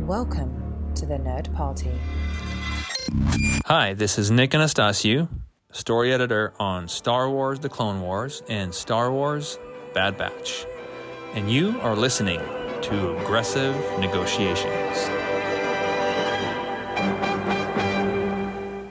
Welcome to the Nerd Party. Hi, this is Nick Anastasiou, story editor on Star Wars The Clone Wars and Star Wars Bad Batch. And you are listening to Aggressive Negotiations.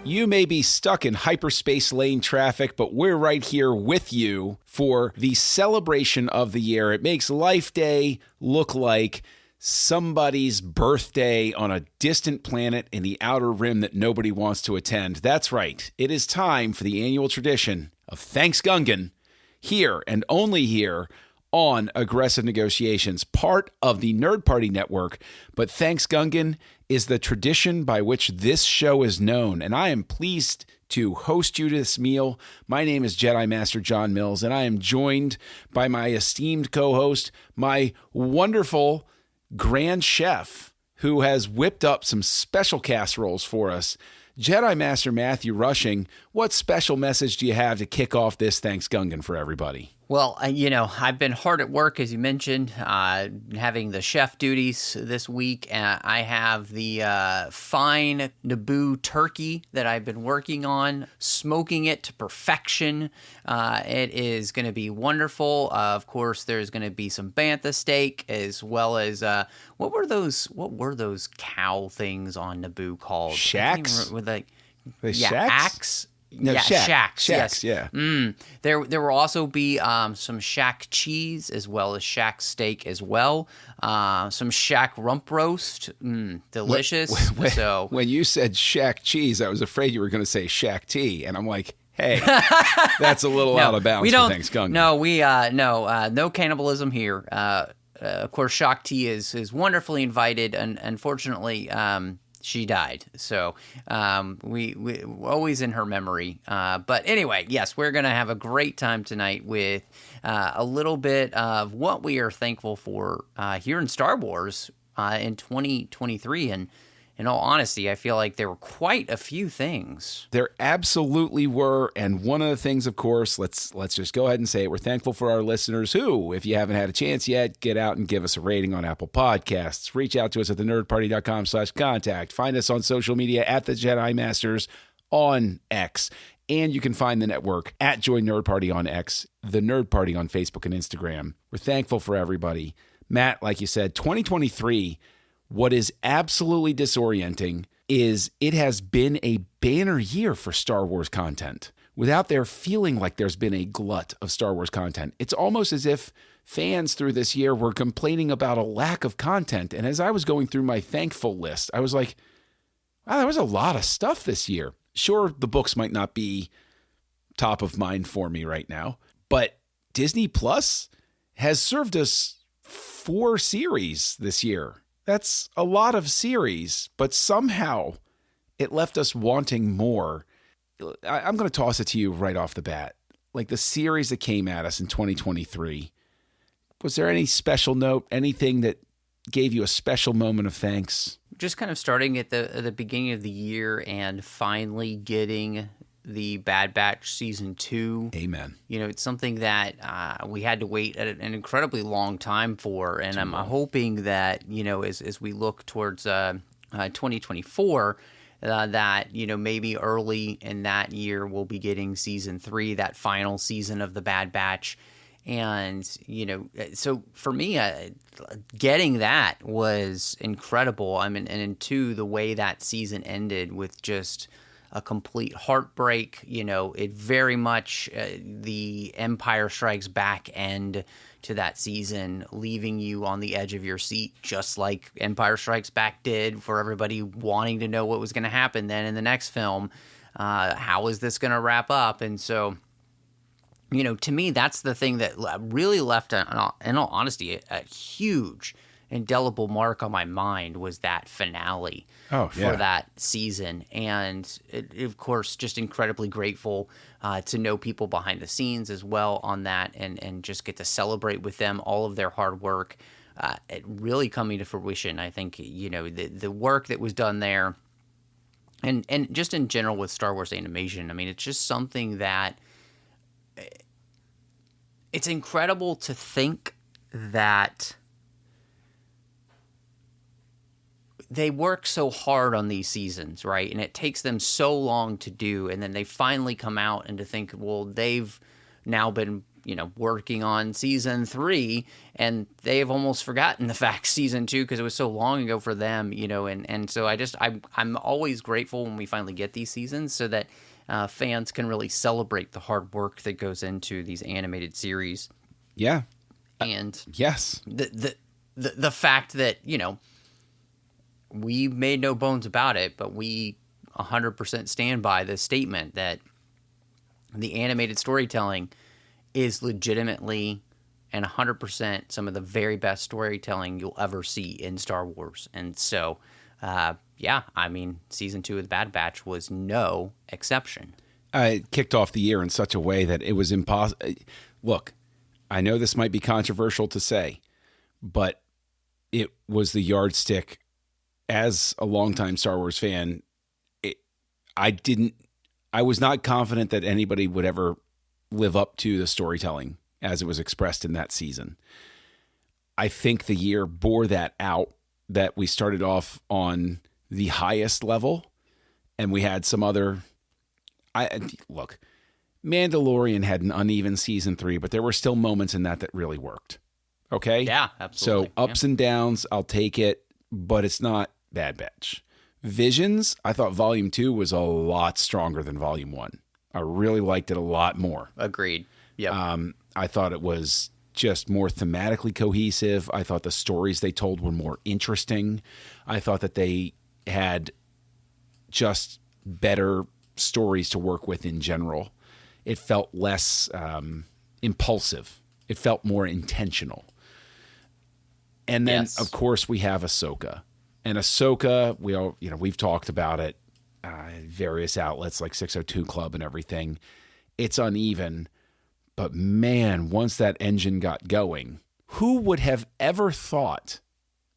You may be stuck in hyperspace lane traffic, but we're right here with you for the celebration of the year. It makes Life Day look like somebody's birthday on a distant planet in the outer rim that nobody wants to attend. That's right. It is time for the annual tradition of Thanksgungan, here and only here on Aggressive Negotiations, part of the Nerd Party Network. But Thanksgungan is the tradition by which this show is known, and I am pleased to host you to this meal. My name is Jedi Master John Mills, and I am joined by my esteemed co-host, my wonderful Grand Chef, who has whipped up some special casseroles for us. Jedi Master Matthew Rushing, what special message do you have to kick off this Thanksgungan for everybody? Well, I've been hard at work, as you mentioned, having the chef duties this week. I have the fine Naboo turkey that I've been working on, smoking it to perfection. It is going to be wonderful. Of course, there's going to be some bantha steak, as well as what were those cow things on Naboo called? Shacks? Shacks. Shacks. Yes. Yeah. There will also be some shack cheese as well as shack steak as well. Some shack rump roast, delicious. When you said shack cheese, I was afraid you were going to say shack tea, and I'm like, hey, that's a little out of bounds for Thanksgiving. No, no cannibalism here. Of course, shack tea is wonderfully invited, and unfortunately, she died, so we always in her memory. But anyway, yes, we're going to have a great time tonight with a little bit of what we are thankful for here in Star Wars in 2023. And in all honesty, I feel like there were quite a few things. There absolutely were, and one of the things, of course, let's just go ahead and say it. We're thankful for our listeners who, if you haven't had a chance yet, get out and give us a rating on Apple Podcasts. Reach out to us at thenerdparty.com/contact. Find us on social media at the Jedi Masters on X. And you can find the network at Joy Nerd Party on X, the Nerd Party on Facebook and Instagram. We're thankful for everybody. Matt, like you said, 2023, what is absolutely disorienting is it has been a banner year for Star Wars content without there feeling like there's been a glut of Star Wars content. It's almost as if fans through this year were complaining about a lack of content. And as I was going through my thankful list, I was like, wow, there was a lot of stuff this year. Sure, the books might not be top of mind for me right now, but Disney Plus has served us 4 series this year. That's a lot of series, but somehow it left us wanting more. I'm going to toss it to you right off the bat. Like the series that came at us in 2023, was there any special note, anything that gave you a special moment of thanks? Just kind of starting at the beginning of the year and finally getting the Bad Batch Season 2. Amen. It's something that we had to wait an incredibly long time for, and I'm hoping that, as we look towards 2024, that, maybe early in that year we'll be getting Season 3, that final season of the Bad Batch. And, so for me, getting that was incredible. I mean, and two, the way that season ended with just a complete heartbreak. It very much the Empire Strikes Back end to that season, leaving you on the edge of your seat, just like Empire Strikes Back did, for everybody wanting to know what was going to happen then in the next film. How is this going to wrap up? And so, to me, that's the thing that really left, in all honesty, a huge indelible mark on my mind was that finale for that season. And of course, just incredibly grateful to know people behind the scenes as well on that, and just get to celebrate with them all of their hard work. It really coming to fruition. I think, the work that was done there, and just in general with Star Wars animation, I mean, it's just something that it's incredible to think that they work so hard on these seasons, right? And it takes them so long to do, and then they finally come out and to think, well, they've now been, working on season 3, and they've almost forgotten the fact season 2 because it was so long ago for them, and so I'm always grateful when we finally get these seasons so that fans can really celebrate the hard work that goes into these animated series. Yeah. And yes, the fact that, we made no bones about it, but we 100% stand by the statement that the animated storytelling is legitimately and 100% some of the very best storytelling you'll ever see in Star Wars. And so, season 2 of The Bad Batch was no exception. It kicked off the year in such a way that it was impossible. Look, I know this might be controversial to say, but it was the yardstick. As a longtime Star Wars fan, I was not confident that anybody would ever live up to the storytelling as it was expressed in that season. I think the year bore that out, that we started off on the highest level and we had some other... Look, Mandalorian had an uneven season 3, but there were still moments in that really worked. Okay? Yeah, absolutely. So ups and downs, I'll take it, but it's not Bad Batch. Visions, I thought Volume 2 was a lot stronger than Volume 1. I really liked it a lot more. Agreed. Yeah. I thought it was just more thematically cohesive. I thought the stories they told were more interesting. I thought that they had just better stories to work with in general. It felt less impulsive. It felt more intentional. And then, Yes. of course, we have Ahsoka. And Ahsoka, we've talked about it, various outlets like 602 Club and everything. It's uneven, but man, once that engine got going, who would have ever thought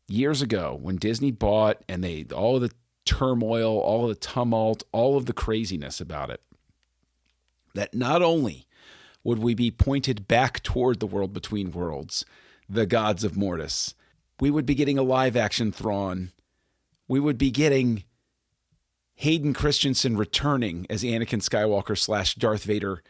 years ago when Disney bought and all of the turmoil, all of the tumult, all of the craziness about it, that not only would we be pointed back toward the world between worlds, the gods of Mortis, we would be getting a live-action Thrawn. We would be getting Hayden Christensen returning as Anakin Skywalker / Darth Vader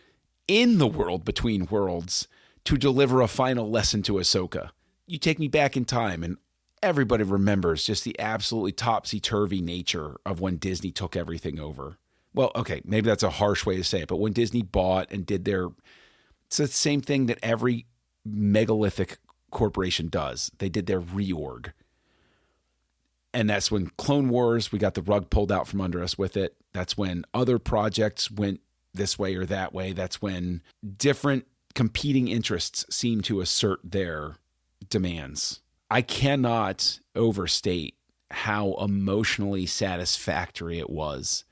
in the world between worlds to deliver a final lesson to Ahsoka. You take me back in time, and everybody remembers just the absolutely topsy-turvy nature of when Disney took everything over. Well, okay, maybe that's a harsh way to say it, but when Disney bought and did it's the same thing that every megalithic corporation does. They did their reorg. And that's when Clone Wars, we got the rug pulled out from under us with it. That's when other projects went this way or that way. That's when different competing interests seem to assert their demands. I cannot overstate how emotionally satisfactory it was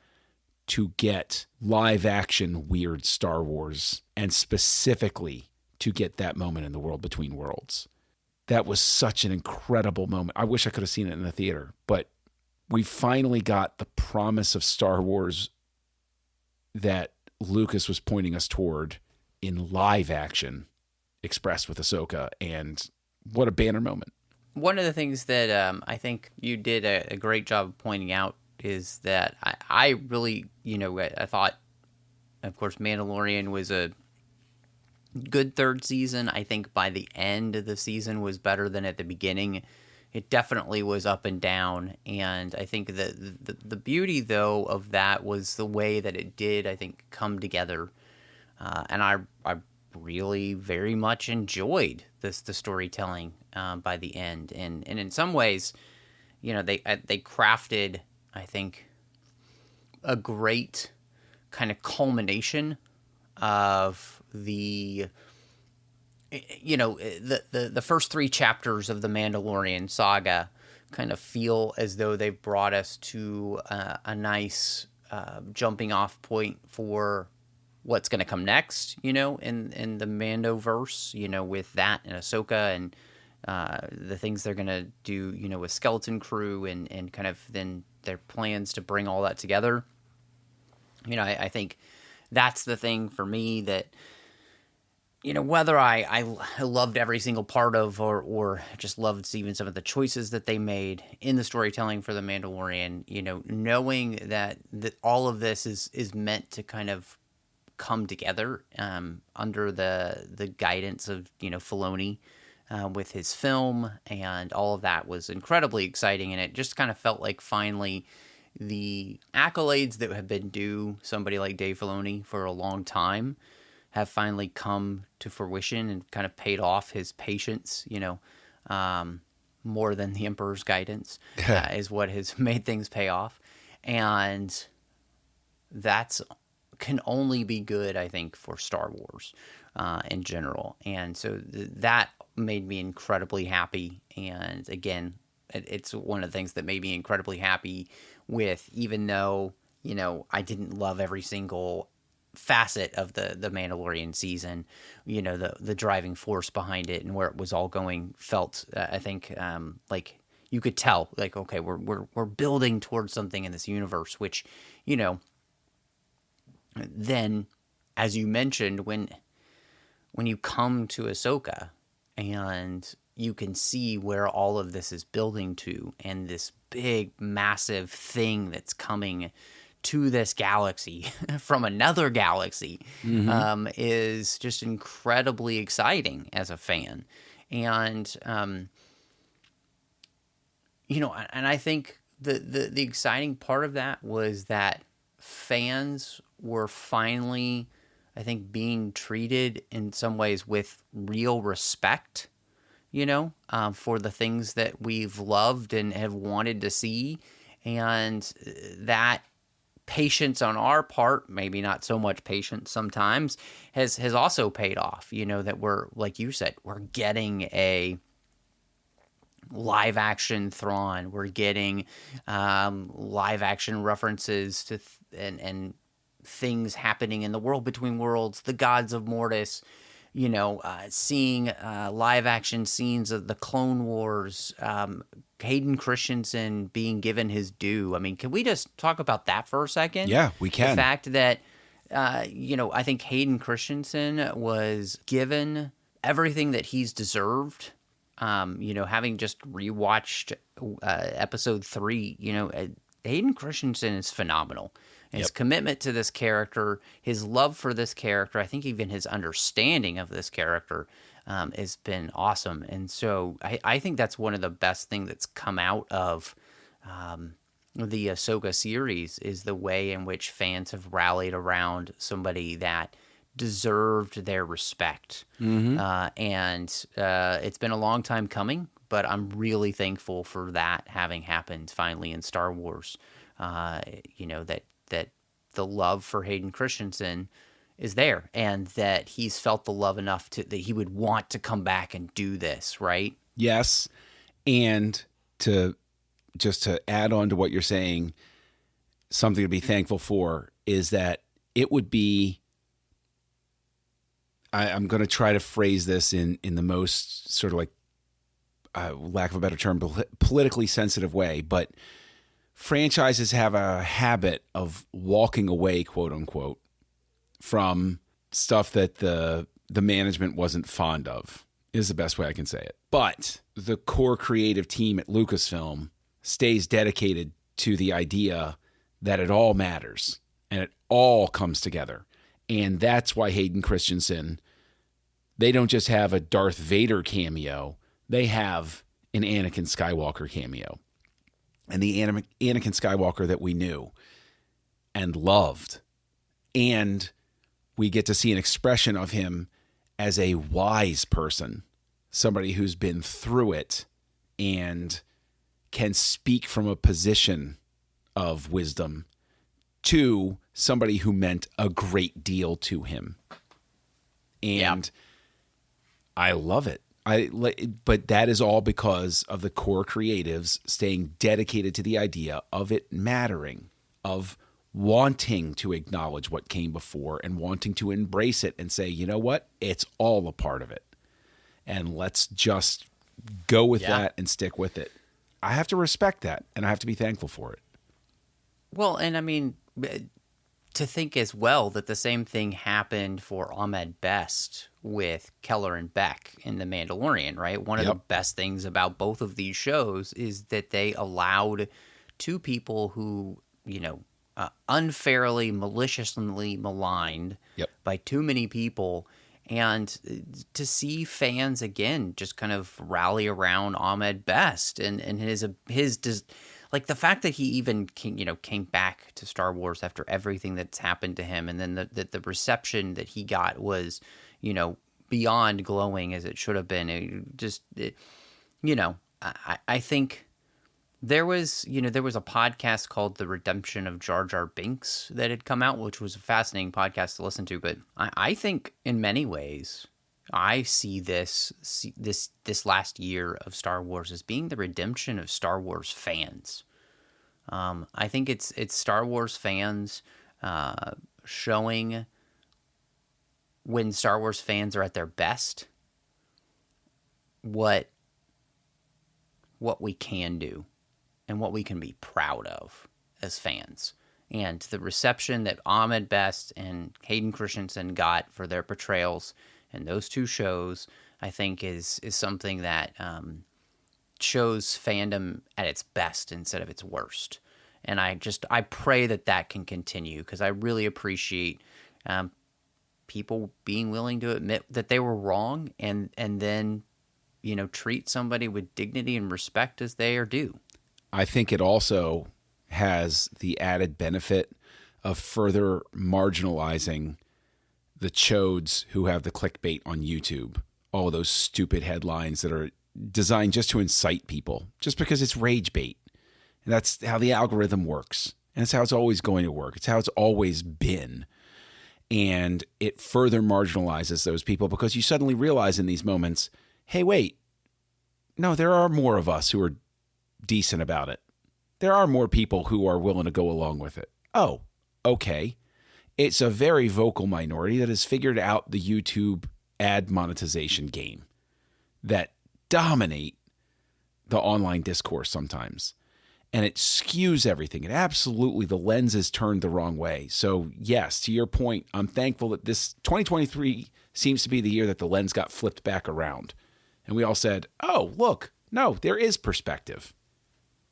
to get live action weird Star Wars, and specifically to get that moment in the world between worlds. That was such an incredible moment. I wish I could have seen it in the theater, but we finally got the promise of Star Wars that Lucas was pointing us toward in live action, expressed with Ahsoka, and what a banner moment. One of the things that I think you did a great job of pointing out is that I really, I thought, of course, Mandalorian was a good third season. I think by the end of the season was better than at the beginning. It definitely was up and down, and I think that the beauty, though, of that was the way that it did, I think, come together. And I really very much enjoyed the storytelling by the end. And in some ways, they crafted, I think, a great kind of culmination of the first 3 chapters of the Mandalorian saga kind of feel as though they've brought us to a nice jumping off point for what's going to come next, in the Mandoverse, with that and Ahsoka and the things they're going to do, with Skeleton Crew and kind of then their plans to bring all that together. I think that's the thing for me that, whether I loved every single part of or just loved even some of the choices that they made in the storytelling for The Mandalorian, knowing that all of this is meant to kind of come together under the guidance of, Filoni with his film, and all of that was incredibly exciting. And it just kind of felt like finally the accolades that have been due somebody like Dave Filoni for a long time have finally come to fruition and kind of paid off his patience, more than the Emperor's guidance is what has made things pay off. And that's can only be good, I think, for Star Wars in general. And so that made me incredibly happy. And again, it's one of the things that made me incredibly happy with, even though, I didn't love every single facet of the Mandalorian season, the driving force behind it and where it was all going felt, I think, like you could tell, like, okay, we're building towards something in this universe, which, then, as you mentioned, when you come to Ahsoka and you can see where all of this is building to, and this big, massive thing that's coming to this galaxy from another galaxy, is just incredibly exciting as a fan. And, and I think the exciting part of that was that fans were finally, I think, being treated in some ways with real respect, for the things that we've loved and have wanted to see. And that patience on our part, maybe not so much patience sometimes, has also paid off, that we're, like you said, we're getting a live action Thrawn. We're getting live action references to and things happening in the world between worlds, the gods of Mortis, seeing live action scenes of the Clone Wars, Hayden Christensen being given his due. I mean, can we just talk about that for a second? Yeah, we can. The fact that, I think Hayden Christensen was given everything that he's deserved. Having just rewatched episode 3, Hayden Christensen is phenomenal. His commitment to this character, his love for this character, I think even his understanding of this character has been awesome. And so I think that's one of the best things that's come out of the Ahsoka series is the way in which fans have rallied around somebody that deserved their respect. And it's been a long time coming, but I'm really thankful for that having happened finally in Star Wars. That the love for Hayden Christensen is there, and that he's felt the love enough that he would want to come back and do this, right? Yes. And to add on to what you're saying, something to be thankful for is that it would be, I'm going to try to phrase this in the most sort of like, lack of a better term, politically sensitive way, but franchises have a habit of walking away, quote unquote, from stuff that the management wasn't fond of, is the best way I can say it. But the core creative team at Lucasfilm stays dedicated to the idea that it all matters and it all comes together. And that's why Hayden Christensen, they don't just have a Darth Vader cameo, they have an Anakin Skywalker cameo. And the Anakin Skywalker that we knew and loved. And we get to see an expression of him as a wise person, somebody who's been through it and can speak from a position of wisdom to somebody who meant a great deal to him. And I love it. But that is all because of the core creatives staying dedicated to the idea of it mattering, of wanting to acknowledge what came before and wanting to embrace it and say, you know what, it's all a part of it. And let's just go with that and stick with it. I have to respect that, and I have to be thankful for it. Well, and I mean, to think as well that the same thing happened for Ahmed Best with Keller and Beck in The Mandalorian, right? One of the best things about both of these shows is that they allowed two people who, unfairly, maliciously maligned by too many people, and to see fans again just kind of rally around Ahmed Best and his like the fact that he even came back to Star Wars after everything that's happened to him, and then the reception that he got was beyond glowing as it should have been. I think there was a podcast called The Redemption of Jar Jar Binks that had come out, which was a fascinating podcast to listen to. But I think in many ways, I see this last year of Star Wars as being the redemption of Star Wars fans. I think it's Star Wars fans showing when Star Wars fans are at their best what we can do and what we can be proud of as fans. And the reception that Ahmed Best and Hayden Christensen got for their portrayals in those two shows, I think is something that shows fandom at its best instead of its worst. And I pray that can continue, because I really appreciate people being willing to admit that they were wrong and then treat somebody with dignity and respect as they are due. I think it also has the added benefit of further marginalizing the chodes who have the clickbait on YouTube. All of those stupid headlines that are designed just to incite people, just because it's rage bait. And that's how the algorithm works. And it's how it's always going to work. It's how it's always been. And it further marginalizes those people, because you suddenly realize in these moments, hey, wait, no, there are more of us who are decent about it. There are more people who are willing to go along with it. Oh, okay. It's a very vocal minority that has figured out the YouTube ad monetization game that dominate the online discourse sometimes. And it skews everything. And absolutely, the lens is turned the wrong way. So yes, to your point, I'm thankful that this 2023 seems to be the year that the lens got flipped back around. And we all said, oh, look, no, there is perspective.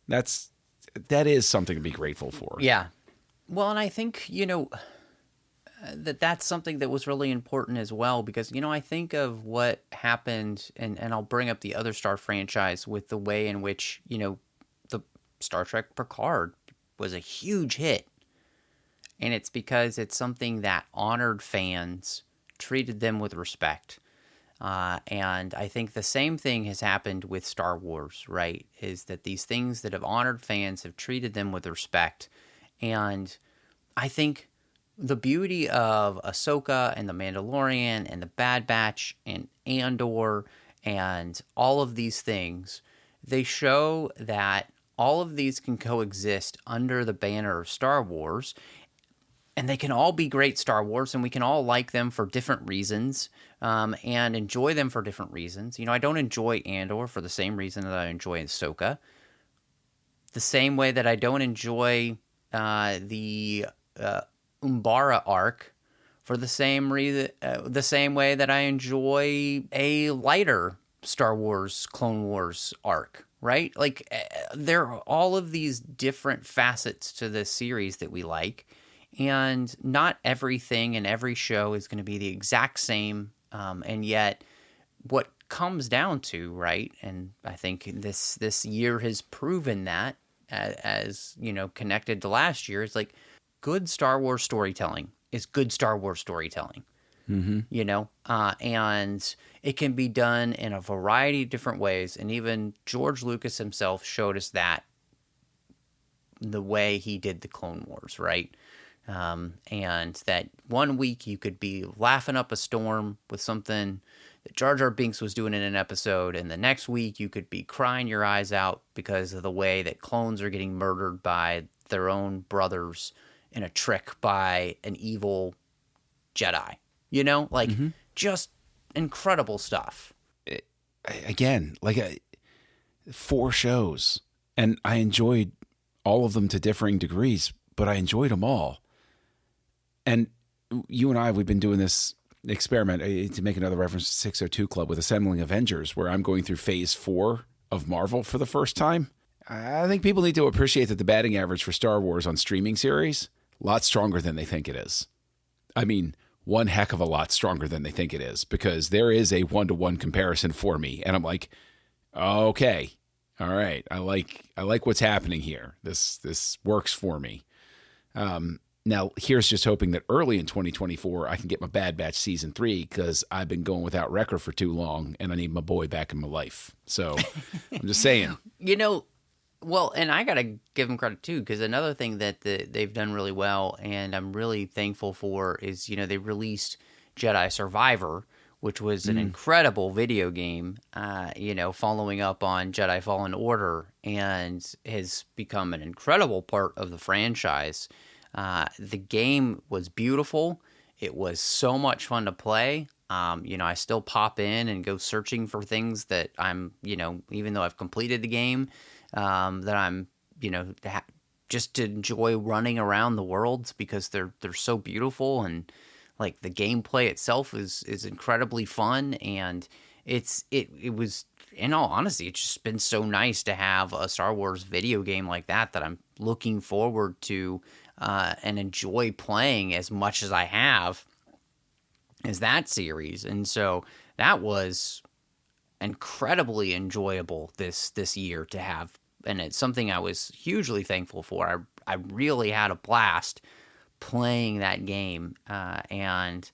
That is something to be grateful for. Yeah. Well, and I think, that's something that was really important as well, because, I think of what happened, and I'll bring up the other Star franchise with the way in which, the Star Trek Picard was a huge hit. And it's because it's something that honored fans, treated them with respect. And I think the same thing has happened with Star Wars, right? Is that these things that have honored fans have treated them with respect. And I think the beauty of Ahsoka and The Mandalorian and The Bad Batch and Andor and all of these things, they show that all of these can coexist under the banner of Star Wars. And they can all be great Star Wars, and we can all like them for different reasons, and enjoy them for different reasons. I don't enjoy Andor for the same reason that I enjoy Ahsoka. The same way that I don't enjoy the Umbara arc for the same reason, the same way that I enjoy a lighter Star Wars Clone Wars arc. Right? Like, there are all of these different facets to this series that we like. And not everything in every show is going to be the exact same. And yet what comes down to, right, and I think this year has proven that, as connected to last year, is like good Star Wars storytelling is good Star Wars storytelling. Mm-hmm. And it can be done in a variety of different ways. And even George Lucas himself showed us that the way he did the Clone Wars, right? And that one week you could be laughing up a storm with something that Jar Jar Binks was doing in an episode, and the next week you could be crying your eyes out because of the way that clones are getting murdered by their own brothers in a trick by an evil Jedi. Just incredible stuff. Again, 4 shows, and I enjoyed all of them to differing degrees, but I enjoyed them all. And you and I, we've been doing this experiment, to make another reference to 602 Club, with Assembling Avengers, where I'm going through phase 4 of Marvel for the first time. I think people need to appreciate that the batting average for Star Wars on streaming series, a lot stronger than they think it is. I mean, one heck of a lot stronger than they think it is, because there is a 1-to-1 comparison for me. And I'm like, okay, all right. I like what's happening here. This works for me. Now, here's just hoping that early in 2024, I can get my Bad Batch Season 3, because I've been going without Wrecker for too long, and I need my boy back in my life. So I'm just saying. Well, and I got to give them credit, too, because another thing that they've done really well, and I'm really thankful for, is, they released Jedi Survivor, which was an incredible video game, following up on Jedi Fallen Order, and has become an incredible part of the franchise. The game was beautiful. It was so much fun to play. I still pop in and go searching for things that I'm, even though I've completed the game, that I'm, just to enjoy running around the worlds, because they're so beautiful, and like the gameplay itself is incredibly fun, and it was, in all honesty, it's just been so nice to have a Star Wars video game like that I'm looking forward to and enjoy playing as much as I have as that series. And so that was incredibly enjoyable this year to have, and it's something I was hugely thankful for. I really had a blast playing that game, and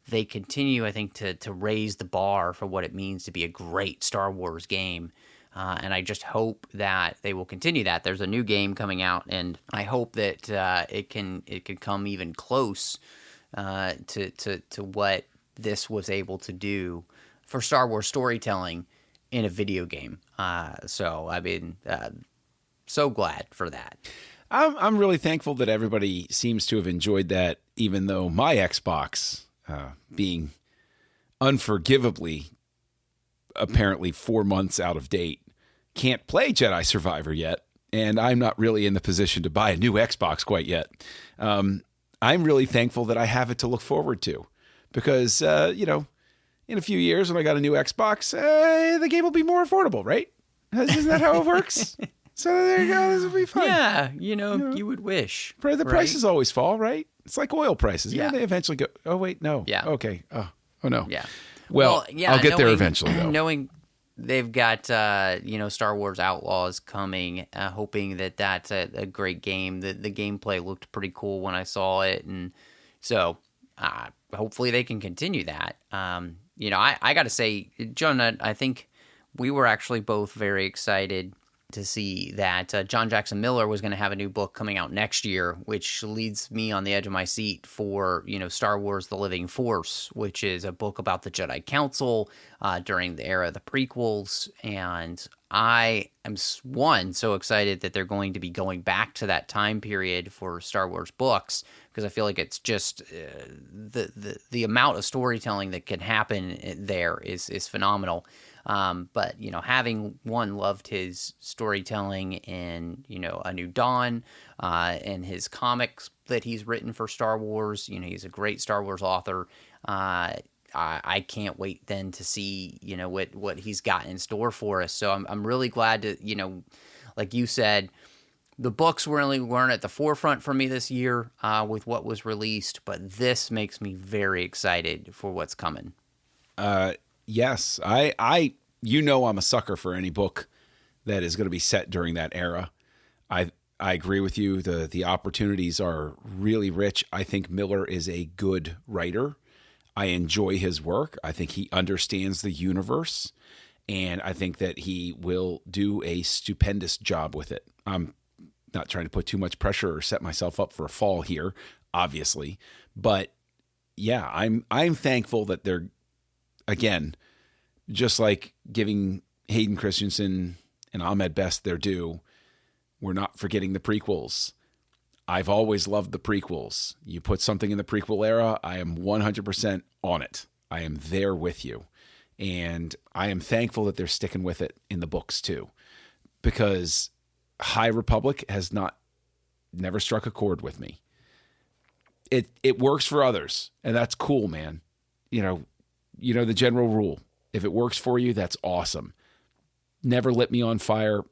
they continue, I think, to raise the bar for what it means to be a great Star Wars game. And I just hope that they will continue that. There's a new game coming out, and I hope that it can come even close to what this was able to do for Star Wars storytelling in a video game. So I've been so glad for that. I'm really thankful that everybody seems to have enjoyed that, even though my Xbox, being unforgivably apparently 4 months out of date, can't play Jedi Survivor yet, and I'm not really in the position to buy a new Xbox quite yet. I'm really thankful that I have it to look forward to, because, in a few years when I got a new Xbox, the game will be more affordable, right? Isn't that how it works? So there you go. This will be fun. Yeah, you would wish. The prices always fall, right? It's like oil prices. Yeah, they eventually go. Oh wait, no. Yeah. Okay. Oh no. Yeah. Well, I'll get there eventually, though. Knowing they've got Star Wars Outlaws coming, hoping that that's a great game. The gameplay looked pretty cool when I saw it, and so hopefully they can continue that. I got to say, John, I think we were actually both very excited to see that John Jackson Miller was going to have a new book coming out next year, which leads me on the edge of my seat for, Star Wars The Living Force, which is a book about the Jedi Council during the era of the prequels. And I am, so excited that they're going to be going back to that time period for Star Wars books, because I feel like it's just the amount of storytelling that can happen there is phenomenal. But, having loved his storytelling in, A New Dawn, and his comics that he's written for Star Wars, he's a great Star Wars author. I can't wait then to see, what he's got in store for us. So I'm really glad to, like you said, the books weren't at the forefront for me this year, with what was released, but this makes me very excited for what's coming. Yes, I'm a sucker for any book that is going to be set during that era. I agree with you. The opportunities are really rich. I think Miller is a good writer. I enjoy his work. I think he understands the universe, and I think that he will do a stupendous job with it. I'm not trying to put too much pressure or set myself up for a fall here, obviously, but yeah, I'm thankful that they're, again, just like giving Hayden Christensen and Ahmed Best their due, we're not forgetting the prequels. I've always loved the prequels. You put something in the prequel era, I am 100% on it. I am there with you. And I am thankful that they're sticking with it in the books too, because High Republic has never struck a chord with me. It works for others, and that's cool, man. the general rule. If it works for you, that's awesome. Never lit me on fire.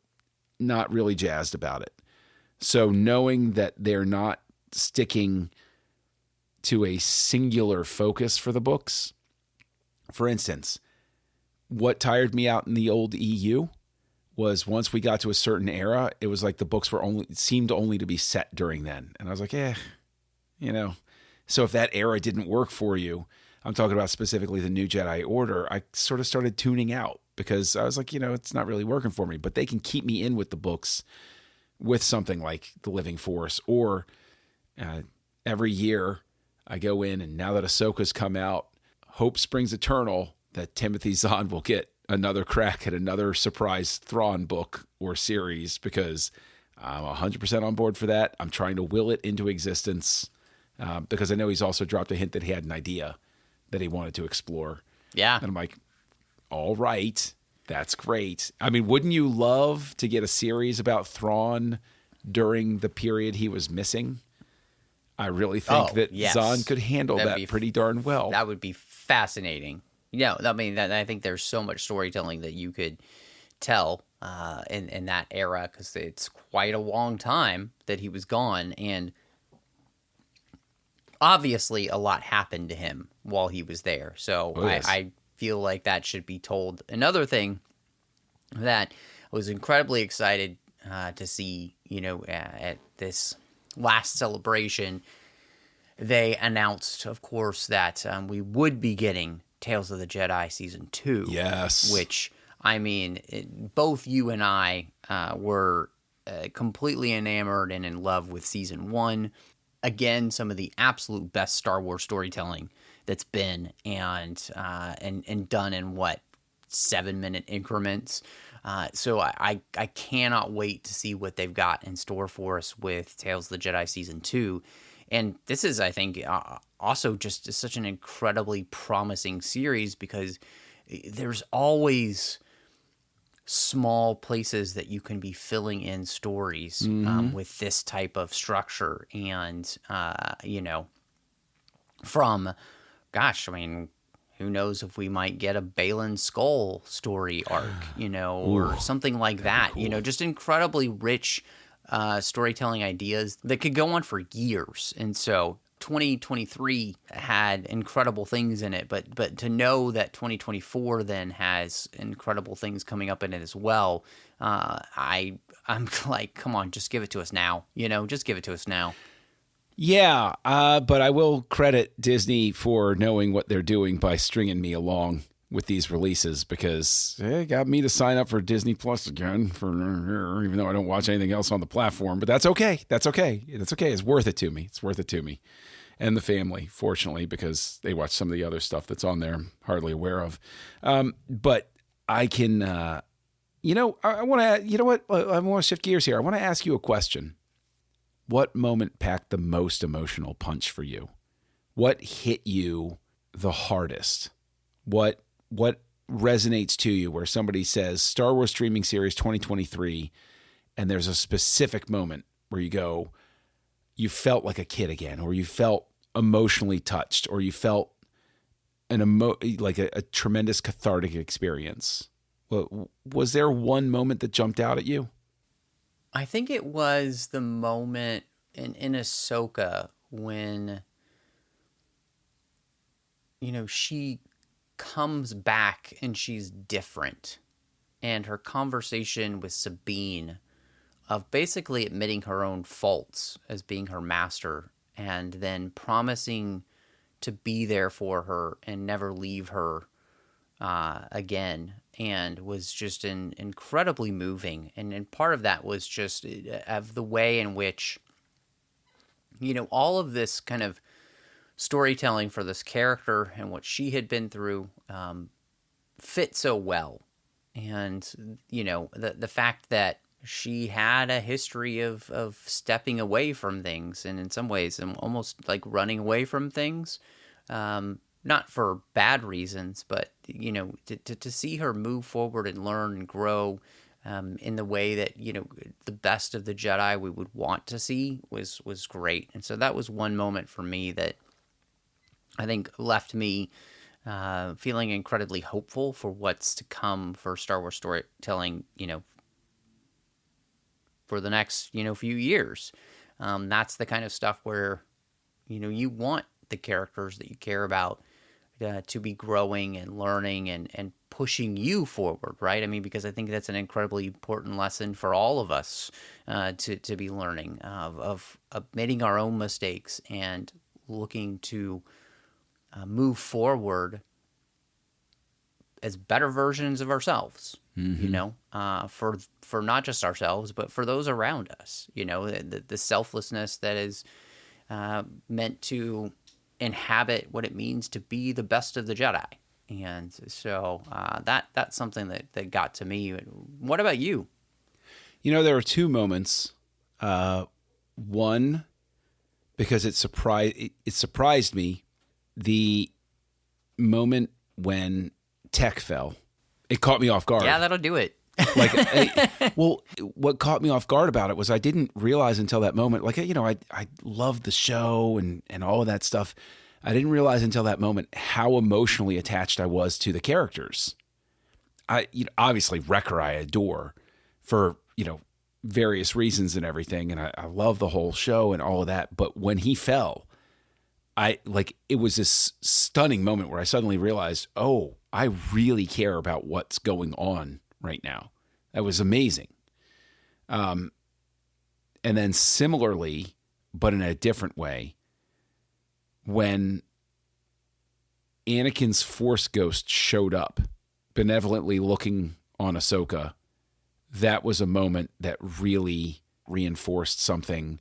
Not really jazzed about it. So knowing that they're not sticking to a singular focus for the books, for instance, what tired me out in the old EU was once we got to a certain era, it was like the books seemed only to be set during then. And I was like, So if that era didn't work for you, I'm talking about specifically the New Jedi Order, I sort of started tuning out because I was like, it's not really working for me. But they can keep me in with the books with something like The Living Force, or every year I go in, and now that Ahsoka's come out, hope springs eternal that Timothy Zahn will get another crack at another surprise Thrawn book or series, because I'm 100% on board for that. I'm trying to will it into existence because I know he's also dropped a hint that he had an idea that he wanted to explore. Yeah. And I'm like, all right, that's great. I mean, wouldn't you love to get a series about Thrawn during the period he was missing? I really think that yes. Zahn could handle that pretty darn well. That would be fascinating. I think there's so much storytelling that you could tell in that era, because it's quite a long time that he was gone, and obviously a lot happened to him while he was there. So yes. I feel like that should be told. Another thing that I was incredibly excited to see, at this last celebration, they announced, of course, that we would be getting Tales of the Jedi Season 2. Yes. Which, both you and I were completely enamored and in love with Season 1. Again, some of the absolute best Star Wars storytelling that's been, and done in 7-minute increments. So I cannot wait to see what they've got in store for us with Tales of the Jedi Season 2. And this is, I think, also just such an incredibly promising series, because there's always small places that you can be filling in stories with this type of structure. And, who knows if we might get a Balin Skull story arc, or something like that. Cool. Just incredibly rich storytelling ideas that could go on for years. And so 2023 had incredible things in it, but to know that 2024 then has incredible things coming up in it as well, I'm like, come on, just give it to us now. Just give it to us now. Yeah, but I will credit Disney for knowing what they're doing by stringing me along with these releases, because it got me to sign up for Disney Plus again, even though I don't watch anything else on the platform. But that's okay. That's okay. It's worth it to me. And the family, fortunately, because they watch some of the other stuff that's on there I'm hardly aware of. But I can, I want to shift gears here. I want to ask you a question. What moment packed the most emotional punch for you? What hit you the hardest? What resonates to you where somebody says Star Wars streaming series 2023, and there's a specific moment where you felt like a kid again, or you felt emotionally touched, or you felt like a tremendous cathartic experience? Was there one moment that jumped out at you? I think it was the moment in Ahsoka when, she comes back and she's different. And her conversation with Sabine of basically admitting her own faults as being her master, and then promising to be there for her and never leave her again, and was just incredibly moving. And part of that was just of the way in which, all of this kind of storytelling for this character and what she had been through fit so well. And, the fact that she had a history of stepping away from things, and in some ways almost like running away from things, not for bad reasons, but, to see her move forward and learn and grow in the way that, the best of the Jedi we would want to see was great. And so that was one moment for me that I think left me feeling incredibly hopeful for what's to come for Star Wars storytelling, for the next, few years. That's the kind of stuff where, you want the characters that you care about to be growing and learning and pushing you forward, right? I mean, because I think that's an incredibly important lesson for all of us to be learning of admitting our own mistakes and looking to move forward as better versions of ourselves, for not just ourselves, but for those around us, the selflessness that is meant to inhabit what it means to be the best of the Jedi. And so that's something that got to me. What about you? There were two moments. One, because it surprised me, the moment when Tech fell. It caught me off guard. Yeah, that'll do it. What caught me off guard about it was I didn't realize until that moment, I loved the show and all of that stuff. I didn't realize until that moment how emotionally attached I was to the characters. Obviously Wrecker I adore for, various reasons and everything. And I love the whole show and all of that. But when he fell, it was this stunning moment where I suddenly realized, oh, I really care about what's going on right now. That was amazing. And then similarly, but in a different way, when Anakin's Force ghost showed up, benevolently looking on Ahsoka, that was a moment that really reinforced something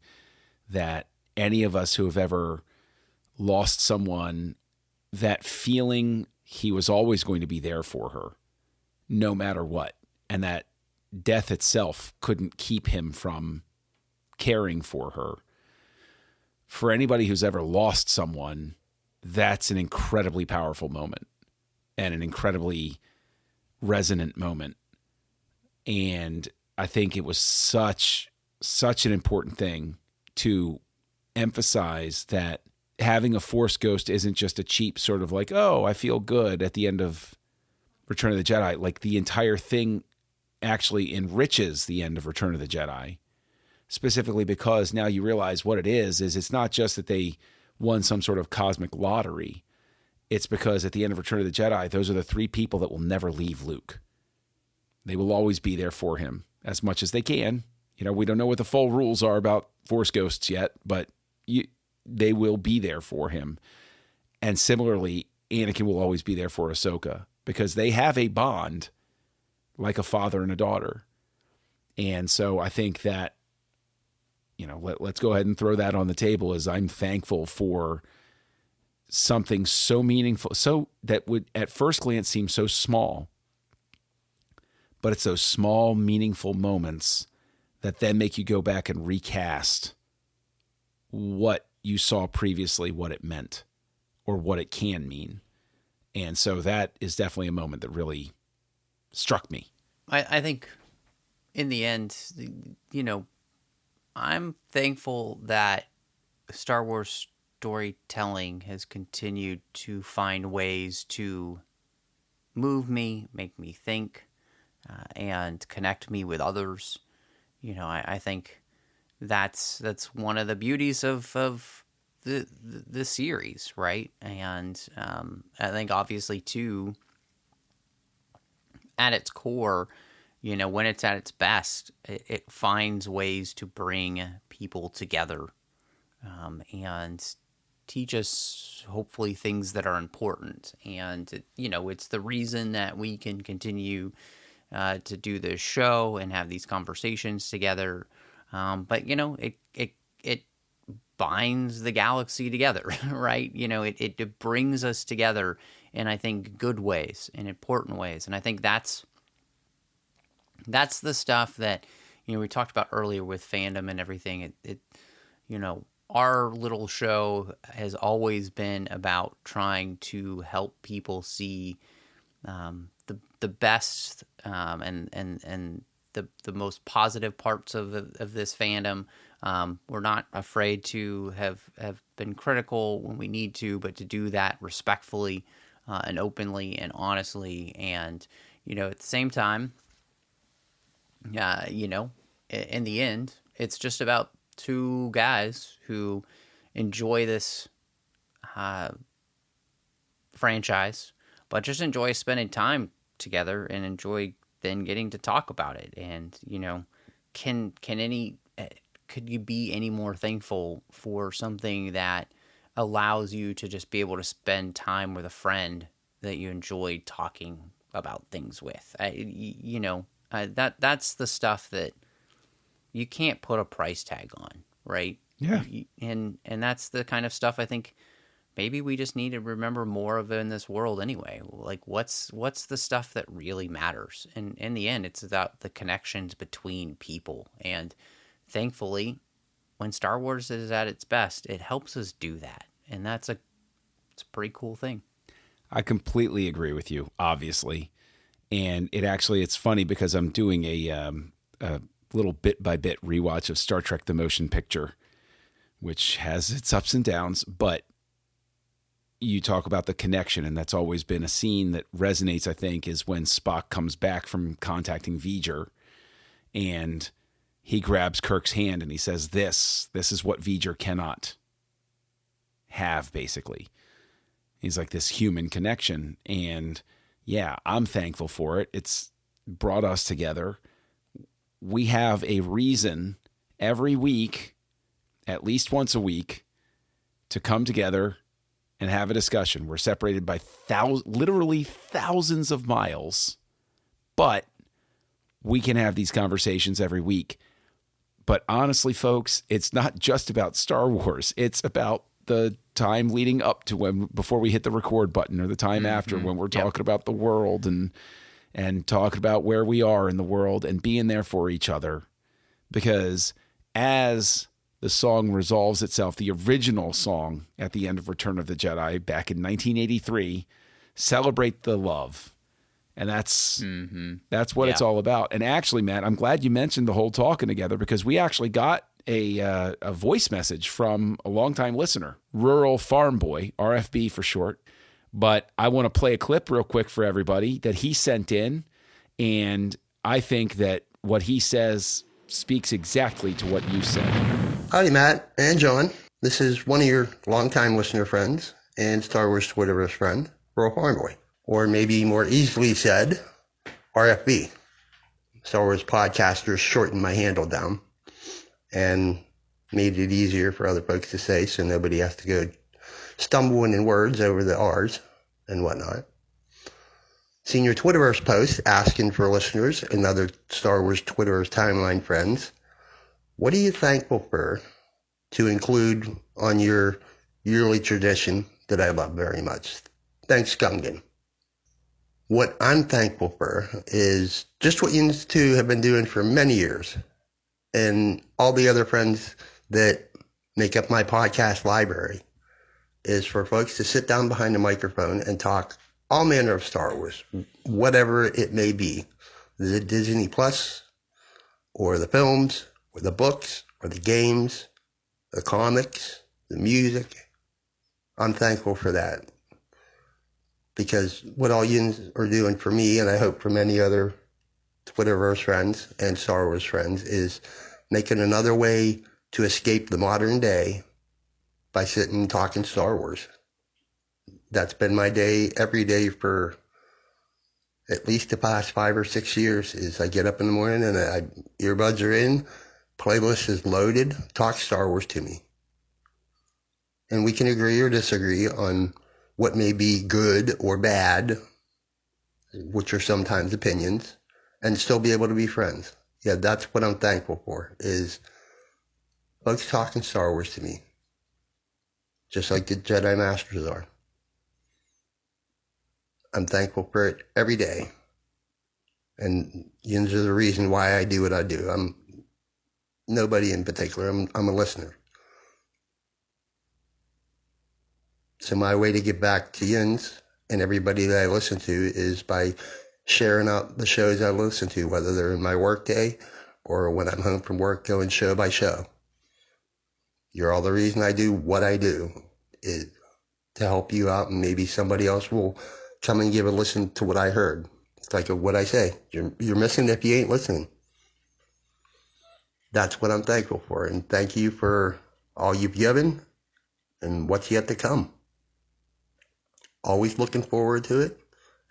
that any of us who have ever lost someone, that feeling he was always going to be there for her, no matter what. And that death itself couldn't keep him from caring for her. For anybody who's ever lost someone, that's an incredibly powerful moment and an incredibly resonant moment. And I think it was such an important thing to emphasize that having a Force ghost isn't just a cheap sort of oh, I feel good at the end of Return of the Jedi. The entire thing actually enriches the end of Return of the Jedi, specifically because now you realize what it is it's not just that they won some sort of cosmic lottery. It's because at the end of Return of the Jedi, those are the three people that will never leave Luke. They will always be there for him as much as they can. We don't know what the full rules are about Force ghosts yet, but they will be there for him. And similarly, Anakin will always be there for Ahsoka because they have a bond like a father and a daughter. And so I think that, let's go ahead and throw that on the table as I'm thankful for something so meaningful, so that would at first glance seem so small, but it's those small, meaningful moments that then make you go back and recast what you saw previously, what it meant or what it can mean. And so that is definitely a moment that really struck me. I think in the end, I'm thankful that Star Wars storytelling has continued to find ways to move me, make me think, and connect me with others. I think that's one of the beauties of the series, right? And I think obviously too, at its core, when it's at its best, it finds ways to bring people together and teach us hopefully things that are important. And it's the reason that we can continue to do this show and have these conversations together. But it binds the galaxy together, right? It brings us together in, I think, good ways, in important ways. And I think that's the stuff that, we talked about earlier with fandom and everything. Our little show has always been about trying to help people see the best and the most positive parts of this fandom. We're not afraid to have been critical when we need to, but to do that respectfully and openly and honestly. And, at the same time, in the end, it's just about two guys who enjoy this franchise, but just enjoy spending time together and enjoy then getting to talk about it. And, could you be any more thankful for something that allows you to just be able to spend time with a friend that you enjoy talking about things with? That's the stuff that you can't put a price tag on, right? Yeah. And that's the kind of stuff I think maybe we just need to remember more of in this world anyway. Like, what's the stuff that really matters? And in the end, it's about the connections between people. And thankfully, when Star Wars is at its best, it helps us do that. And it's a pretty cool thing. I completely agree with you, obviously. And it's funny because I'm doing a little bit by bit rewatch of Star Trek: The Motion Picture, which has its ups and downs, but you talk about the connection, and that's always been a scene that resonates, I think, is when Spock comes back from contacting V'ger, and he grabs Kirk's hand and he says, this is what V'ger cannot have, basically. He's like this human connection. And yeah, I'm thankful for it. It's brought us together. We have a reason every week, at least once a week, to come together and have a discussion. We're separated by literally thousands of miles, but we can have these conversations every week. But honestly, folks, it's not just about Star Wars. It's about the time leading up to before we hit the record button, or the time after, when we're talking about the world and talking about where we are in the world and being there for each other. Because as the song resolves itself, the original song at the end of Return of the Jedi back in 1983, Celebrate the Love. And that's what it's all about. And actually, Matt, I'm glad you mentioned the whole talking together, because we actually got a voice message from a longtime listener, Rural Farm Boy, RFB for short. But I want to play a clip real quick for everybody that he sent in. And I think that what he says speaks exactly to what you said. Howdy, Matt and John. This is one of your longtime listener friends and Star Wars Twitterverse friend, Rural Farm Boy. Or maybe more easily said, RFB. Star Wars podcasters shortened my handle down and made it easier for other folks to say, so nobody has to go stumbling in words over the R's and whatnot. Seen your Twitterverse post asking for listeners and other Star Wars Twitterverse timeline friends, what are you thankful for to include on your yearly tradition that I love very much, Thanksgungan? What I'm thankful for is just what you two have been doing for many years, and all the other friends that make up my podcast library, is for folks to sit down behind a microphone and talk all manner of Star Wars, whatever it may be, the Disney Plus, or the films, or the books, or the games, the comics, the music. I'm thankful for that. Because what all you are doing for me, and I hope for many other Twitterverse friends and Star Wars friends, is making another way to escape the modern day by sitting and talking Star Wars. That's been my day every day for at least the past 5 or 6 years. Is I get up in the morning and earbuds are in, playlist is loaded, talk Star Wars to me. And we can agree or disagree on what may be good or bad, which are sometimes opinions, and still be able to be friends. Yeah, that's what I'm thankful for, is folks talking Star Wars to me, just like the Jedi Masters are. I'm thankful for it every day, and yins are the reason why I do what I do. I'm nobody in particular. I'm a listener. So my way to get back to yins and everybody that I listen to is by sharing out the shows I listen to, whether they're in my work day or when I'm home from work, going show by show. You're all the reason I do what I do. to help you out, and maybe somebody else will come and give a listen to what I heard. It's like what I say, you're missing if you ain't listening. That's what I'm thankful for, and thank you for all you've given and what's yet to come. Always looking forward to it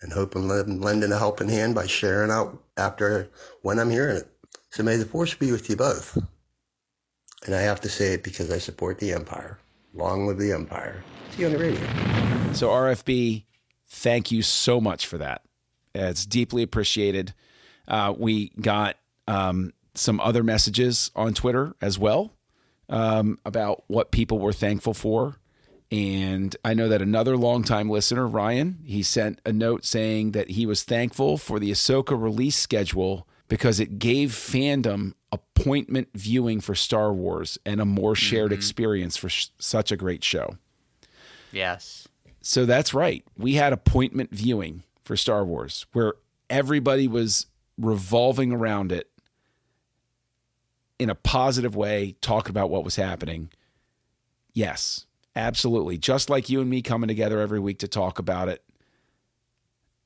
and hoping lending a helping hand by sharing out after when I'm hearing it. So may the force be with you both. And I have to say it because I support the Empire. Long live the Empire. See you on the radio. So RFB, thank you so much for that. It's deeply appreciated. We got some other messages on Twitter as well about what people were thankful for. And I know that another longtime listener, Ryan, he sent a note saying that he was thankful for the Ahsoka release schedule because it gave fandom appointment viewing for Star Wars and a more shared experience for such a great show. Yes. So that's right. We had appointment viewing for Star Wars where everybody was revolving around it in a positive way, talking about what was happening. Yes, absolutely. Just like you and me coming together every week to talk about it,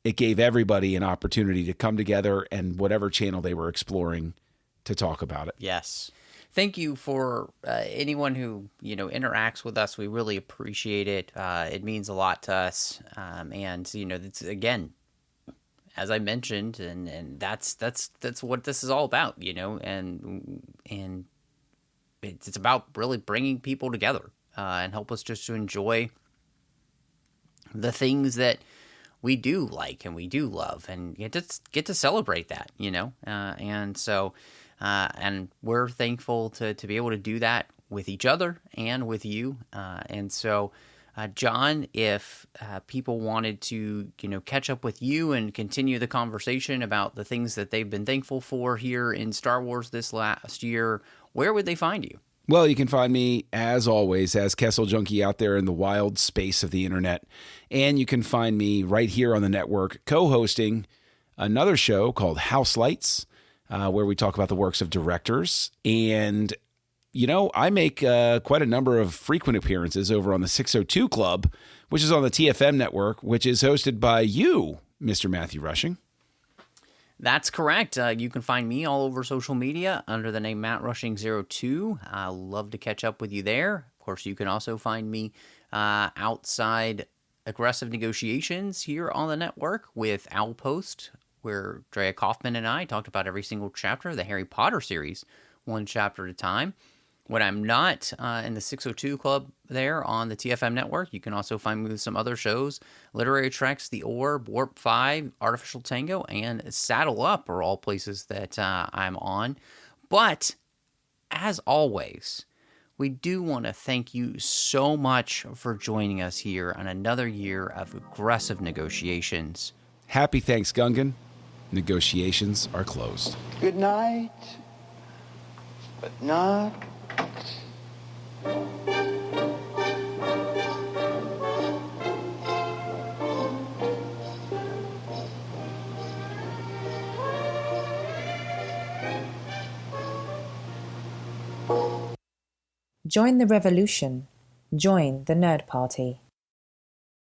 it gave everybody an opportunity to come together and whatever channel they were exploring to talk about it. Yes. Thank you for anyone who, interacts with us. We really appreciate it. It means a lot to us. And, it's, again, as I mentioned, and that's what this is all about, and it's about really bringing people together and help us just to enjoy the things that we do like and we do love, and just get to celebrate that, and so and we're thankful to be able to do that with each other and with you, and so. John, if people wanted to, catch up with you and continue the conversation about the things that they've been thankful for here in Star Wars this last year, where would they find you? Well, you can find me, as always, as Kessel Junkie out there in the wild space of the internet. And you can find me right here on the network co-hosting another show called House Lights, where we talk about the works of directors. And I make quite a number of frequent appearances over on the 602 Club, which is on the TFM network, which is hosted by you, Mr. Matthew Rushing. That's correct. You can find me all over social media under the name Matt Rushing02. I love to catch up with you there. Of course, you can also find me outside Aggressive Negotiations here on the network with Owlpost, where Drea Kaufman and I talked about every single chapter of the Harry Potter series, one chapter at a time. When I'm not in the 602 Club there on the TFM network, you can also find me with some other shows. Literary Treks, The Orb, Warp 5, Artificial Tango, and Saddle Up are all places that I'm on. But, as always, we do want to thank you so much for joining us here on another year of Aggressive Negotiations. Happy Thanksgungan. Negotiations are closed. Good night, but not. Join the revolution. Join the Nerd Party.